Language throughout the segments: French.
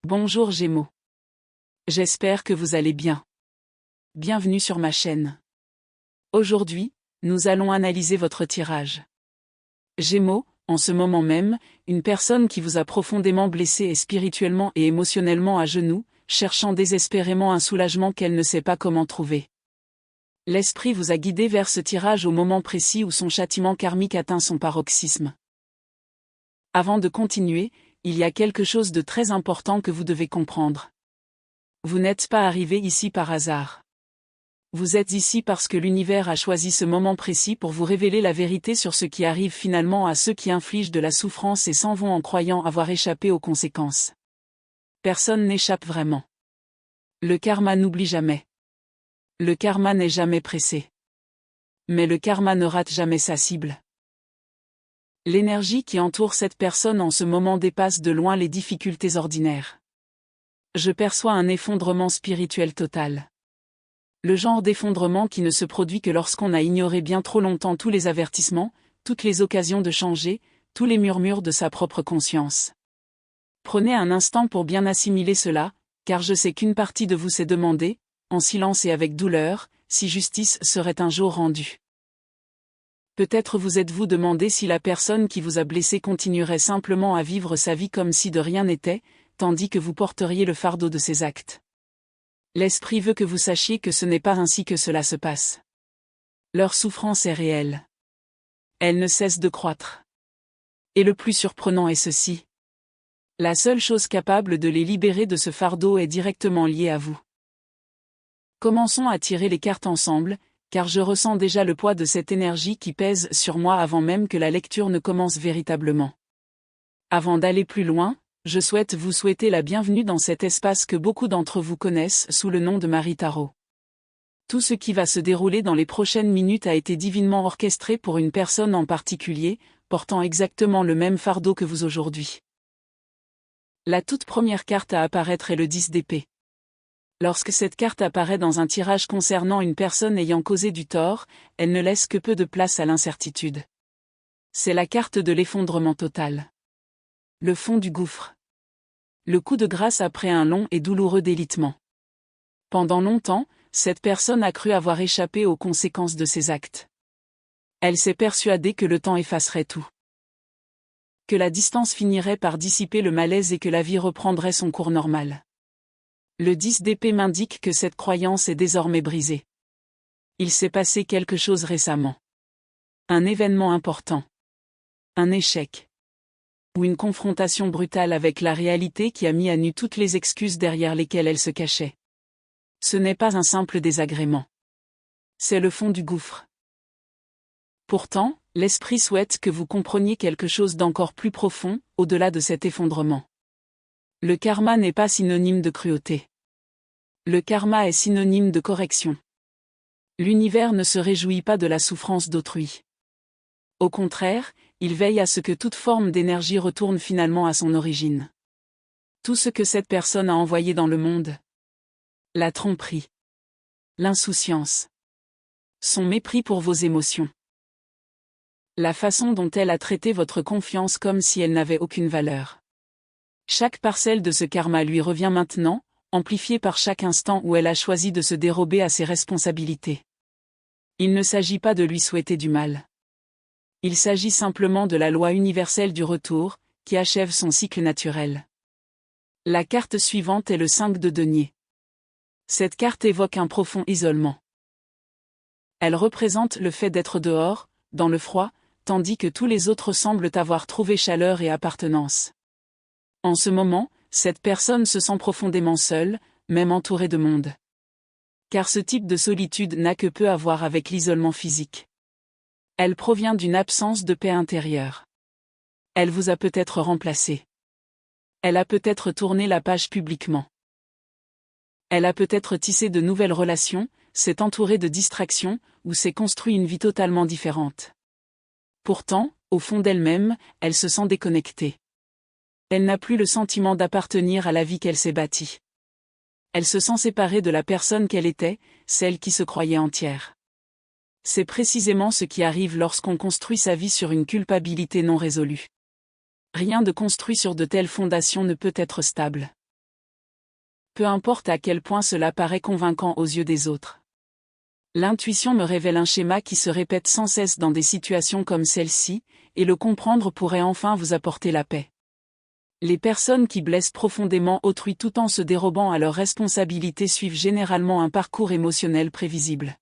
Bonjour Gémeaux. J'espère que vous allez bien. Bienvenue sur ma chaîne. Aujourd'hui, nous allons analyser votre tirage. Gémeaux, en ce moment même, une personne qui vous a profondément blessé est spirituellement et émotionnellement à genoux, cherchant désespérément un soulagement qu'elle ne sait pas comment trouver. L'esprit vous a guidé vers ce tirage au moment précis où son châtiment karmique atteint son paroxysme. Avant de continuer, il y a quelque chose de très important que vous devez comprendre. Vous n'êtes pas arrivé ici par hasard. Vous êtes ici parce que l'univers a choisi ce moment précis pour vous révéler la vérité sur ce qui arrive finalement à ceux qui infligent de la souffrance et s'en vont en croyant avoir échappé aux conséquences. Personne n'échappe vraiment. Le karma n'oublie jamais. Le karma n'est jamais pressé. Mais le karma ne rate jamais sa cible. L'énergie qui entoure cette personne en ce moment dépasse de loin les difficultés ordinaires. Je perçois un effondrement spirituel total. Le genre d'effondrement qui ne se produit que lorsqu'on a ignoré bien trop longtemps tous les avertissements, toutes les occasions de changer, tous les murmures de sa propre conscience. Prenez un instant pour bien assimiler cela, car je sais qu'une partie de vous s'est demandé, en silence et avec douleur, si justice serait un jour rendue. Peut-être vous êtes-vous demandé si la personne qui vous a blessé continuerait simplement à vivre sa vie comme si de rien n'était, tandis que vous porteriez le fardeau de ses actes. L'esprit veut que vous sachiez que ce n'est pas ainsi que cela se passe. Leur souffrance est réelle. Elle ne cesse de croître. Et le plus surprenant est ceci. La seule chose capable de les libérer de ce fardeau est directement liée à vous. Commençons à tirer les cartes ensemble, car je ressens déjà le poids de cette énergie qui pèse sur moi avant même que la lecture ne commence véritablement. Avant d'aller plus loin, je souhaite vous souhaiter la bienvenue dans cet espace que beaucoup d'entre vous connaissent sous le nom de Marie Tarot. Tout ce qui va se dérouler dans les prochaines minutes a été divinement orchestré pour une personne en particulier, portant exactement le même fardeau que vous aujourd'hui. La toute première carte à apparaître est le 10 d'épée. Lorsque cette carte apparaît dans un tirage concernant une personne ayant causé du tort, elle ne laisse que peu de place à l'incertitude. C'est la carte de l'effondrement total. Le fond du gouffre. Le coup de grâce après un long et douloureux délitement. Pendant longtemps, cette personne a cru avoir échappé aux conséquences de ses actes. Elle s'est persuadée que le temps effacerait tout. Que la distance finirait par dissiper le malaise et que la vie reprendrait son cours normal. Le 10 d'épée m'indique que cette croyance est désormais brisée. Il s'est passé quelque chose récemment. Un événement important. Un échec. Ou une confrontation brutale avec la réalité qui a mis à nu toutes les excuses derrière lesquelles elle se cachait. Ce n'est pas un simple désagrément. C'est le fond du gouffre. Pourtant, l'esprit souhaite que vous compreniez quelque chose d'encore plus profond, au-delà de cet effondrement. Le karma n'est pas synonyme de cruauté. Le karma est synonyme de correction. L'univers ne se réjouit pas de la souffrance d'autrui. Au contraire, il veille à ce que toute forme d'énergie retourne finalement à son origine. Tout ce que cette personne a envoyé dans le monde. La tromperie. L'insouciance. Son mépris pour vos émotions. La façon dont elle a traité votre confiance comme si elle n'avait aucune valeur. Chaque parcelle de ce karma lui revient maintenant, amplifiée par chaque instant où elle a choisi de se dérober à ses responsabilités. Il ne s'agit pas de lui souhaiter du mal. Il s'agit simplement de la loi universelle du retour, qui achève son cycle naturel. La carte suivante est le 5 de denier. Cette carte évoque un profond isolement. Elle représente le fait d'être dehors, dans le froid, tandis que tous les autres semblent avoir trouvé chaleur et appartenance. En ce moment, cette personne se sent profondément seule, même entourée de monde. Car ce type de solitude n'a que peu à voir avec l'isolement physique. Elle provient d'une absence de paix intérieure. Elle vous a peut-être remplacé. Elle a peut-être tourné la page publiquement. Elle a peut-être tissé de nouvelles relations, s'est entourée de distractions, ou s'est construit une vie totalement différente. Pourtant, au fond d'elle-même, elle se sent déconnectée. Elle n'a plus le sentiment d'appartenir à la vie qu'elle s'est bâtie. Elle se sent séparée de la personne qu'elle était, celle qui se croyait entière. C'est précisément ce qui arrive lorsqu'on construit sa vie sur une culpabilité non résolue. Rien de construit sur de telles fondations ne peut être stable. Peu importe à quel point cela paraît convaincant aux yeux des autres. L'intuition me révèle un schéma qui se répète sans cesse dans des situations comme celle-ci, et le comprendre pourrait enfin vous apporter la paix. Les personnes qui blessent profondément autrui tout en se dérobant à leurs responsabilités suivent généralement un parcours émotionnel prévisible.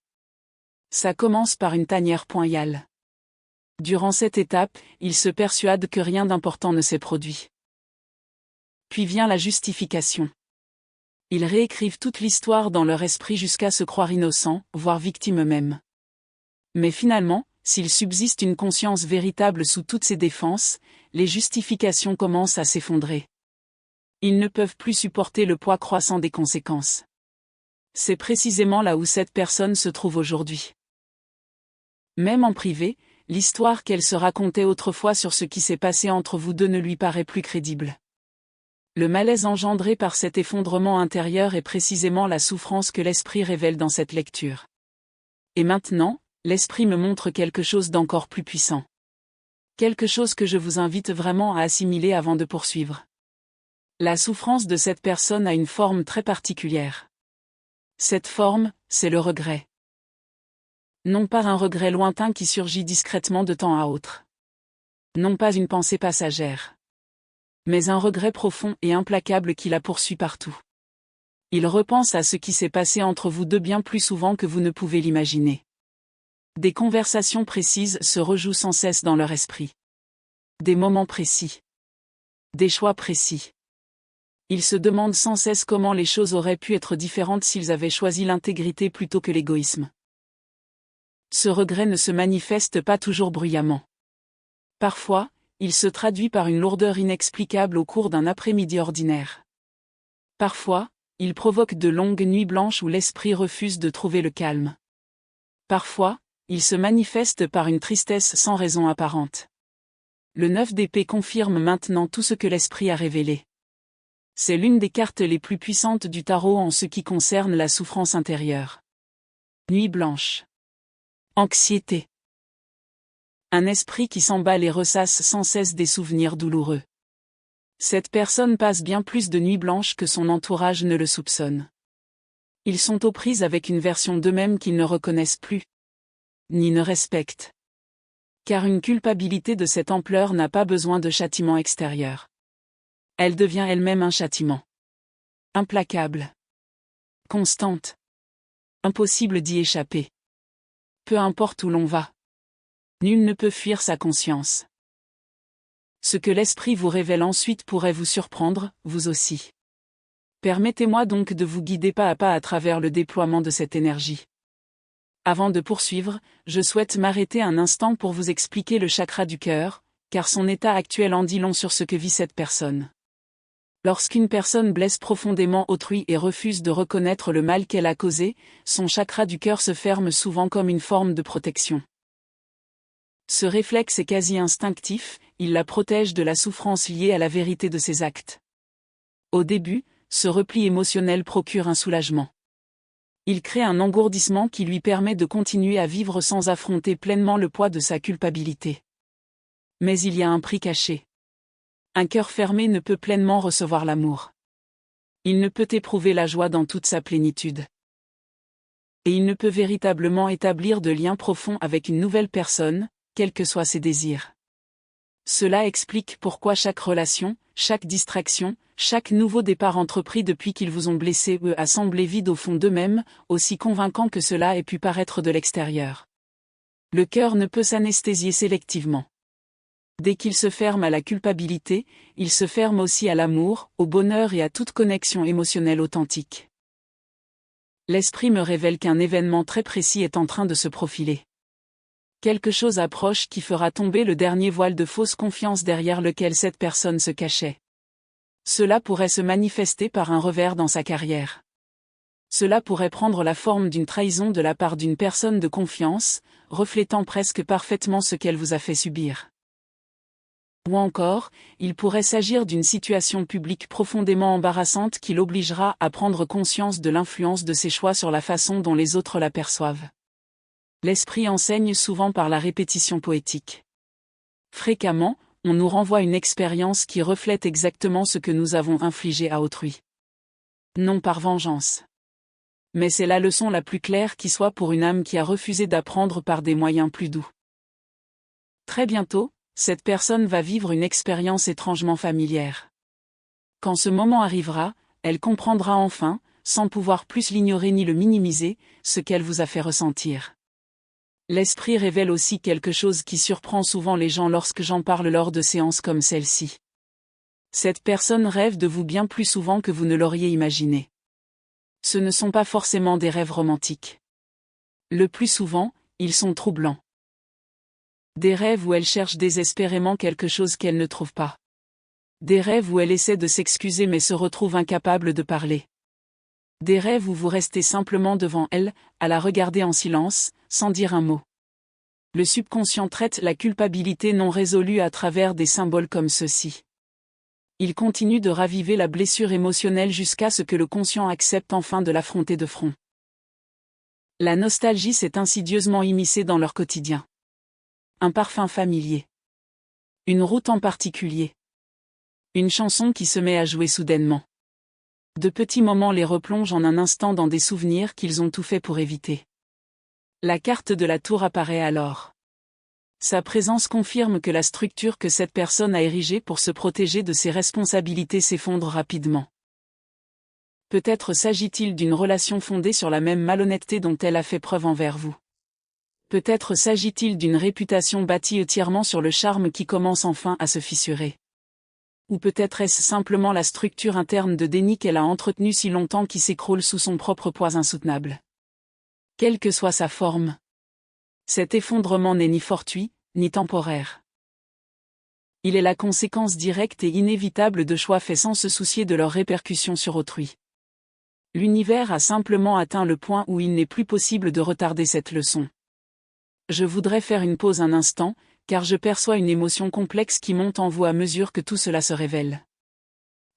Ça commence par une tanière poignale. Durant cette étape, ils se persuadent que rien d'important ne s'est produit. Puis vient la justification. Ils réécrivent toute l'histoire dans leur esprit jusqu'à se croire innocents, voire victimes eux-mêmes. Mais finalement, s'il subsiste une conscience véritable sous toutes ces défenses, les justifications commencent à s'effondrer. Ils ne peuvent plus supporter le poids croissant des conséquences. C'est précisément là où cette personne se trouve aujourd'hui. Même en privé, l'histoire qu'elle se racontait autrefois sur ce qui s'est passé entre vous deux ne lui paraît plus crédible. Le malaise engendré par cet effondrement intérieur est précisément la souffrance que l'esprit révèle dans cette lecture. Et maintenant, l'esprit me montre quelque chose d'encore plus puissant. Quelque chose que je vous invite vraiment à assimiler avant de poursuivre. La souffrance de cette personne a une forme très particulière. Cette forme, c'est le regret. Non pas un regret lointain qui surgit discrètement de temps à autre. Non pas une pensée passagère. Mais un regret profond et implacable qui la poursuit partout. Il repense à ce qui s'est passé entre vous deux bien plus souvent que vous ne pouvez l'imaginer. Des conversations précises se rejouent sans cesse dans leur esprit. Des moments précis. Des choix précis. Ils se demandent sans cesse comment les choses auraient pu être différentes s'ils avaient choisi l'intégrité plutôt que l'égoïsme. Ce regret ne se manifeste pas toujours bruyamment. Parfois, il se traduit par une lourdeur inexplicable au cours d'un après-midi ordinaire. Parfois, il provoque de longues nuits blanches où l'esprit refuse de trouver le calme. Parfois, il se manifeste par une tristesse sans raison apparente. Le 9 d'épée confirme maintenant tout ce que l'esprit a révélé. C'est l'une des cartes les plus puissantes du tarot en ce qui concerne la souffrance intérieure. Nuit blanche. Anxiété. Un esprit qui s'emballe et ressasse sans cesse des souvenirs douloureux. Cette personne passe bien plus de nuits blanches que son entourage ne le soupçonne. Ils sont aux prises avec une version d'eux-mêmes qu'ils ne reconnaissent plus, ni ne respectent. Car une culpabilité de cette ampleur n'a pas besoin de châtiment extérieur. Elle devient elle-même un châtiment. Implacable. Constante. Impossible d'y échapper. Peu importe où l'on va. Nul ne peut fuir sa conscience. Ce que l'esprit vous révèle ensuite pourrait vous surprendre, vous aussi. Permettez-moi donc de vous guider pas à pas à travers le déploiement de cette énergie. Avant de poursuivre, je souhaite m'arrêter un instant pour vous expliquer le chakra du cœur, car son état actuel en dit long sur ce que vit cette personne. Lorsqu'une personne blesse profondément autrui et refuse de reconnaître le mal qu'elle a causé, son chakra du cœur se ferme souvent comme une forme de protection. Ce réflexe est quasi instinctif, il la protège de la souffrance liée à la vérité de ses actes. Au début, ce repli émotionnel procure un soulagement. Il crée un engourdissement qui lui permet de continuer à vivre sans affronter pleinement le poids de sa culpabilité. Mais il y a un prix caché. Un cœur fermé ne peut pleinement recevoir l'amour. Il ne peut éprouver la joie dans toute sa plénitude. Et il ne peut véritablement établir de liens profonds avec une nouvelle personne, quels que soient ses désirs. Cela explique pourquoi chaque relation, chaque distraction, chaque nouveau départ entrepris depuis qu'ils vous ont blessé a semblé vide au fond d'eux-mêmes, aussi convaincant que cela ait pu paraître de l'extérieur. Le cœur ne peut s'anesthésier sélectivement. Dès qu'il se ferme à la culpabilité, il se ferme aussi à l'amour, au bonheur et à toute connexion émotionnelle authentique. L'esprit me révèle qu'un événement très précis est en train de se profiler. Quelque chose approche qui fera tomber le dernier voile de fausse confiance derrière lequel cette personne se cachait. Cela pourrait se manifester par un revers dans sa carrière. Cela pourrait prendre la forme d'une trahison de la part d'une personne de confiance, reflétant presque parfaitement ce qu'elle vous a fait subir. Ou encore, il pourrait s'agir d'une situation publique profondément embarrassante qui l'obligera à prendre conscience de l'influence de ses choix sur la façon dont les autres l'aperçoivent. L'esprit enseigne souvent par la répétition poétique. Fréquemment, on nous renvoie une expérience qui reflète exactement ce que nous avons infligé à autrui. Non par vengeance. Mais c'est la leçon la plus claire qui soit pour une âme qui a refusé d'apprendre par des moyens plus doux. Très bientôt, cette personne va vivre une expérience étrangement familière. Quand ce moment arrivera, elle comprendra enfin, sans pouvoir plus l'ignorer ni le minimiser, ce qu'elle vous a fait ressentir. L'esprit révèle aussi quelque chose qui surprend souvent les gens lorsque j'en parle lors de séances comme celle-ci. Cette personne rêve de vous bien plus souvent que vous ne l'auriez imaginé. Ce ne sont pas forcément des rêves romantiques. Le plus souvent, ils sont troublants. Des rêves où elle cherche désespérément quelque chose qu'elle ne trouve pas. Des rêves où elle essaie de s'excuser mais se retrouve incapable de parler. Des rêves où vous restez simplement devant elle, à la regarder en silence, sans dire un mot. Le subconscient traite la culpabilité non résolue à travers des symboles comme ceux-ci. Il continue de raviver la blessure émotionnelle jusqu'à ce que le conscient accepte enfin de l'affronter de front. La nostalgie s'est insidieusement immiscée dans leur quotidien. Un parfum familier. Une route en particulier. Une chanson qui se met à jouer soudainement. De petits moments les replongent en un instant dans des souvenirs qu'ils ont tout fait pour éviter. La carte de la tour apparaît alors. Sa présence confirme que la structure que cette personne a érigée pour se protéger de ses responsabilités s'effondre rapidement. Peut-être s'agit-il d'une relation fondée sur la même malhonnêteté dont elle a fait preuve envers vous. Peut-être s'agit-il d'une réputation bâtie entièrement sur le charme qui commence enfin à se fissurer. Ou peut-être est-ce simplement la structure interne de déni qu'elle a entretenue si longtemps qui s'écroule sous son propre poids insoutenable. Quelle que soit sa forme, cet effondrement n'est ni fortuit, ni temporaire. Il est la conséquence directe et inévitable de choix faits sans se soucier de leurs répercussions sur autrui. L'univers a simplement atteint le point où il n'est plus possible de retarder cette leçon. Je voudrais faire une pause un instant, car je perçois une émotion complexe qui monte en vous à mesure que tout cela se révèle.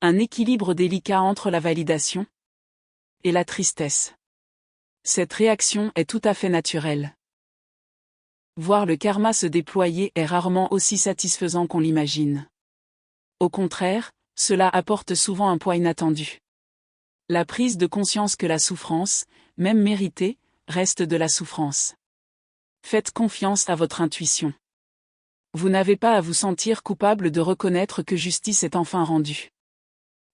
Un équilibre délicat entre la validation et la tristesse. Cette réaction est tout à fait naturelle. Voir le karma se déployer est rarement aussi satisfaisant qu'on l'imagine. Au contraire, cela apporte souvent un poids inattendu. La prise de conscience que la souffrance, même méritée, reste de la souffrance. Faites confiance à votre intuition. Vous n'avez pas à vous sentir coupable de reconnaître que justice est enfin rendue.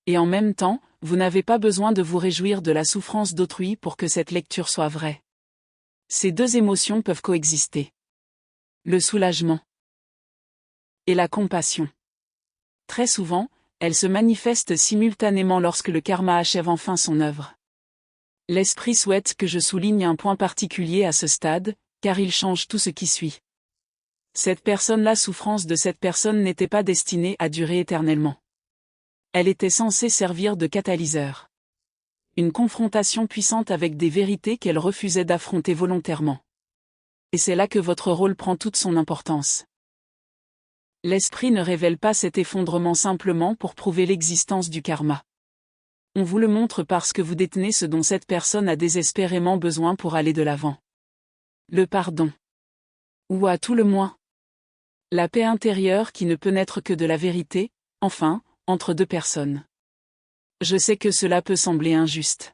Et en même temps, vous n'avez pas besoin de vous réjouir de la souffrance d'autrui pour que cette lecture soit vraie. Ces deux émotions peuvent coexister. Le soulagement et la compassion. Très souvent, elles se manifestent simultanément lorsque le karma achève enfin son œuvre. L'esprit souhaite que je souligne un point particulier à ce stade, car il change tout ce qui suit. La souffrance de cette personne n'était pas destinée à durer éternellement. Elle était censée servir de catalyseur. Une confrontation puissante avec des vérités qu'elle refusait d'affronter volontairement. Et c'est là que votre rôle prend toute son importance. L'esprit ne révèle pas cet effondrement simplement pour prouver l'existence du karma. On vous le montre parce que vous détenez ce dont cette personne a désespérément besoin pour aller de l'avant. Le pardon. Ou à tout le moins, la paix intérieure qui ne peut naître que de la vérité, enfin, entre deux personnes. Je sais que cela peut sembler injuste.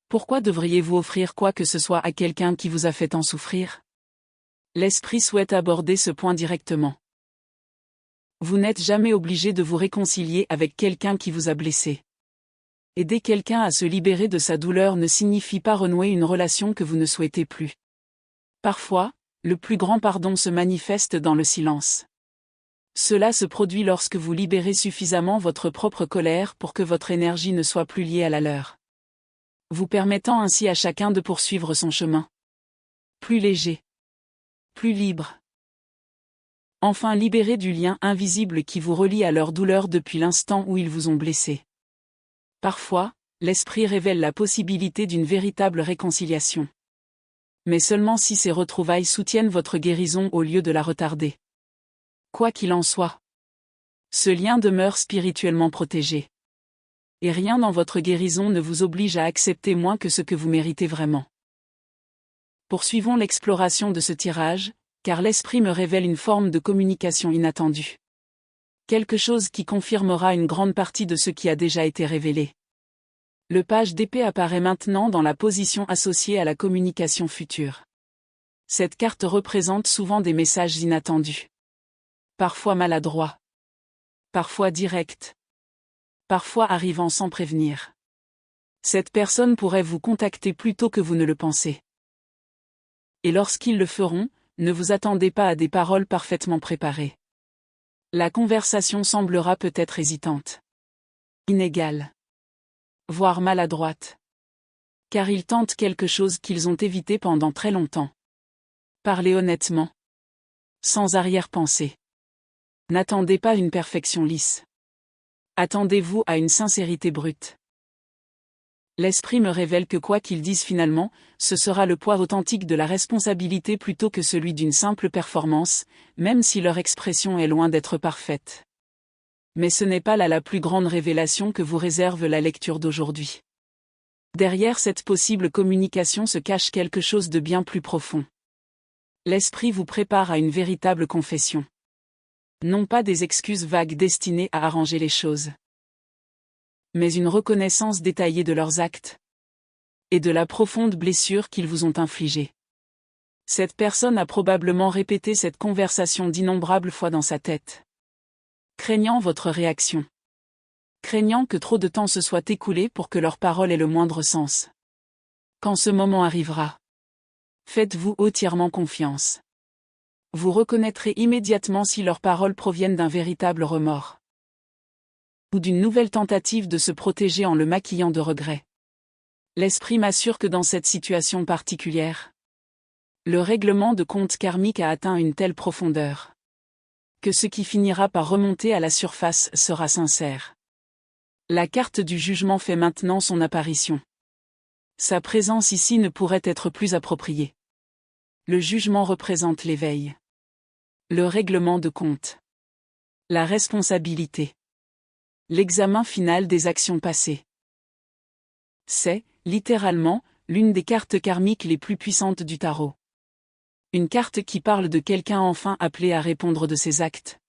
Pourquoi devriez-vous offrir quoi que ce soit à quelqu'un qui vous a fait tant souffrir? L'esprit souhaite aborder ce point directement. Vous n'êtes jamais obligé de vous réconcilier avec quelqu'un qui vous a blessé. Aider quelqu'un à se libérer de sa douleur ne signifie pas renouer une relation que vous ne souhaitez plus. Parfois, le plus grand pardon se manifeste dans le silence. Cela se produit lorsque vous libérez suffisamment votre propre colère pour que votre énergie ne soit plus liée à la leur. Vous permettant ainsi à chacun de poursuivre son chemin. Plus léger. Plus libre. Enfin libéré du lien invisible qui vous relie à leur douleur depuis l'instant où ils vous ont blessé. Parfois, l'esprit révèle la possibilité d'une véritable réconciliation. Mais seulement si ces retrouvailles soutiennent votre guérison au lieu de la retarder. Quoi qu'il en soit, ce lien demeure spirituellement protégé. Et rien dans votre guérison ne vous oblige à accepter moins que ce que vous méritez vraiment. Poursuivons l'exploration de ce tirage, car l'esprit me révèle une forme de communication inattendue. Quelque chose qui confirmera une grande partie de ce qui a déjà été révélé. Le page d'épée apparaît maintenant dans la position associée à la communication future. Cette carte représente souvent des messages inattendus. Parfois maladroits. Parfois directs. Parfois arrivant sans prévenir. Cette personne pourrait vous contacter plus tôt que vous ne le pensez. Et lorsqu'ils le feront, ne vous attendez pas à des paroles parfaitement préparées. La conversation semblera peut-être hésitante. Inégale. Voire maladroite. Car ils tentent quelque chose qu'ils ont évité pendant très longtemps. Parlez honnêtement. Sans arrière-pensée. N'attendez pas une perfection lisse. Attendez-vous à une sincérité brute. L'esprit me révèle que quoi qu'ils disent finalement, ce sera le poids authentique de la responsabilité plutôt que celui d'une simple performance, même si leur expression est loin d'être parfaite. Mais ce n'est pas là la plus grande révélation que vous réserve la lecture d'aujourd'hui. Derrière cette possible communication se cache quelque chose de bien plus profond. L'esprit vous prépare à une véritable confession. Non pas des excuses vagues destinées à arranger les choses, mais une reconnaissance détaillée de leurs actes et de la profonde blessure qu'ils vous ont infligée. Cette personne a probablement répété cette conversation d'innombrables fois dans sa tête, craignant votre réaction, craignant que trop de temps se soit écoulé pour que leurs paroles aient le moindre sens. Quand ce moment arrivera, faites-vous entièrement confiance. Vous reconnaîtrez immédiatement si leurs paroles proviennent d'un véritable remords ou d'une nouvelle tentative de se protéger en le maquillant de regrets. L'esprit m'assure que dans cette situation particulière, le règlement de compte karmique a atteint une telle profondeur que ce qui finira par remonter à la surface sera sincère. La carte du jugement fait maintenant son apparition. Sa présence ici ne pourrait être plus appropriée. Le jugement représente l'éveil, le règlement de compte, la responsabilité, l'examen final des actions passées. C'est, littéralement, l'une des cartes karmiques les plus puissantes du tarot. Une carte qui parle de quelqu'un enfin appelé à répondre de ses actes.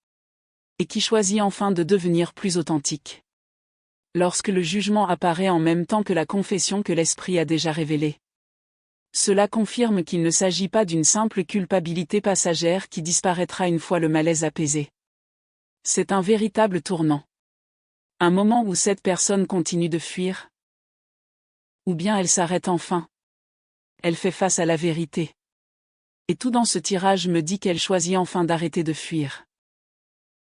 Et qui choisit enfin de devenir plus authentique. Lorsque le jugement apparaît en même temps que la confession que l'esprit a déjà révélée. Cela confirme qu'il ne s'agit pas d'une simple culpabilité passagère qui disparaîtra une fois le malaise apaisé. C'est un véritable tournant. Un moment où cette personne continue de fuir. Ou bien elle s'arrête enfin. Elle fait face à la vérité. Et tout dans ce tirage me dit qu'elle choisit enfin d'arrêter de fuir.